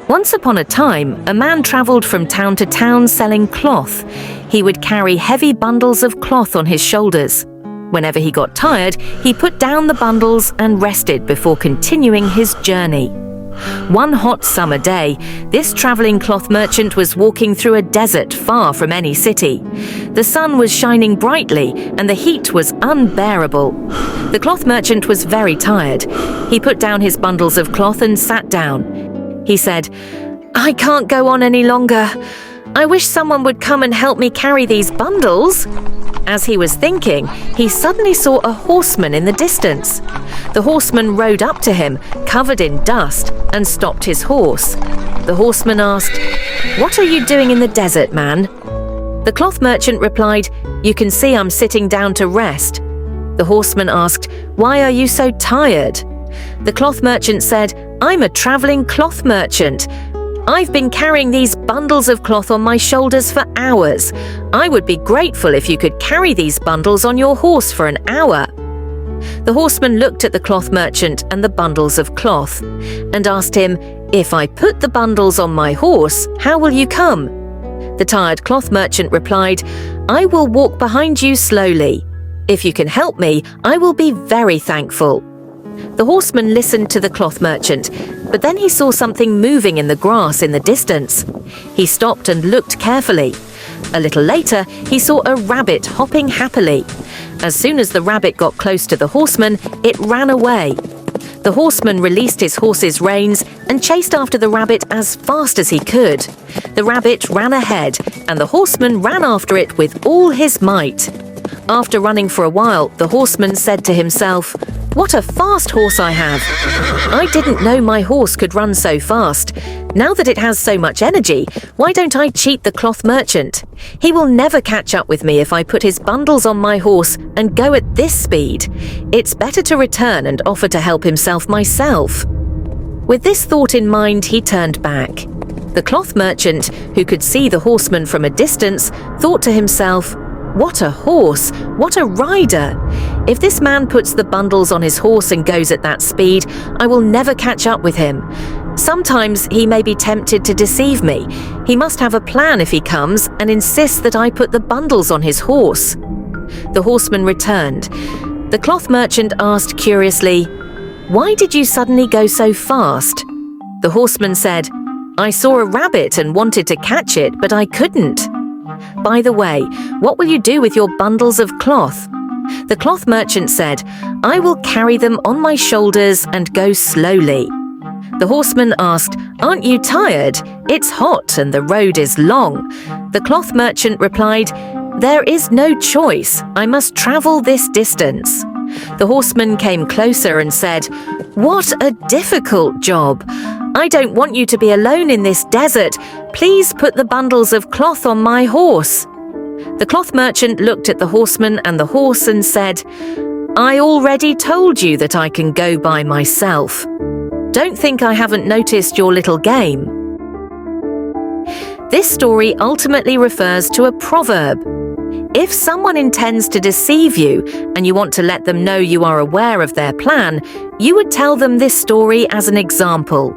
Once upon a time, a man traveled from town to town selling cloth. He would carry heavy bundles of cloth on his shoulders. Whenever he got tired, he put down the bundles and rested before continuing his journey. One hot summer day, this traveling cloth merchant was walking through a desert far from any city. The sun was shining brightly and the heat was unbearable. The cloth merchant was very tired. He put down his bundles of cloth and sat down. He said, "I can't go on any longer. I wish someone would come and help me carry these bundles." As he was thinking, he suddenly saw a horseman in the distance. The horseman rode up to him, covered in dust, and stopped his horse. The horseman asked, "What are you doing in the desert, man?" The cloth merchant replied, "You can see I'm sitting down to rest." The horseman asked, "Why are you so tired?" The cloth merchant said, "I'm a traveling cloth merchant. I've been carrying these bundles of cloth on my shoulders for hours. I would be grateful if you could carry these bundles on your horse for an hour." The horseman looked at the cloth merchant and the bundles of cloth and asked him, "If I put the bundles on my horse, how will you come?" The tired cloth merchant replied, "I will walk behind you slowly. If you can help me, I will be very thankful." The horseman listened to the cloth merchant, but then he saw something moving in the grass in the distance. He stopped and looked carefully. A little later, he saw a rabbit hopping happily. As soon as the rabbit got close to the horseman, it ran away. The horseman released his horse's reins and chased after the rabbit as fast as he could. The rabbit ran ahead, and the horseman ran after it with all his might. After running for a while, the horseman said to himself, "What a fast horse I have! I didn't know my horse could run so fast. Now that it has so much energy, why don't I cheat the cloth merchant? He will never catch up with me if I put his bundles on my horse and go at this speed. It's better to return and offer to help himself myself." With this thought in mind, he turned back. The cloth merchant, who could see the horseman from a distance, thought to himself, "What a horse! What a rider! If this man puts the bundles on his horse and goes at that speed, I will never catch up with him. Sometimes he may be tempted to deceive me. He must have a plan if he comes and insists that I put the bundles on his horse." The horseman returned. The cloth merchant asked curiously, "Why did you suddenly go so fast?" The horseman said, "I saw a rabbit and wanted to catch it, but I couldn't." "By the way, what will you do with your bundles of cloth?" The cloth merchant said, "I will carry them on my shoulders and go slowly." The horseman asked, "Aren't you tired? It's hot and the road is long." The cloth merchant replied, "There is no choice. I must travel this distance." The horseman came closer and said, "What a difficult job! I don't want you to be alone in this desert. Please put the bundles of cloth on my horse." The cloth merchant looked at the horseman and the horse and said, "I already told you that I can go by myself. Don't think I haven't noticed your little game." This story ultimately refers to a proverb. If someone intends to deceive you and you want to let them know you are aware of their plan, you would tell them this story as an example.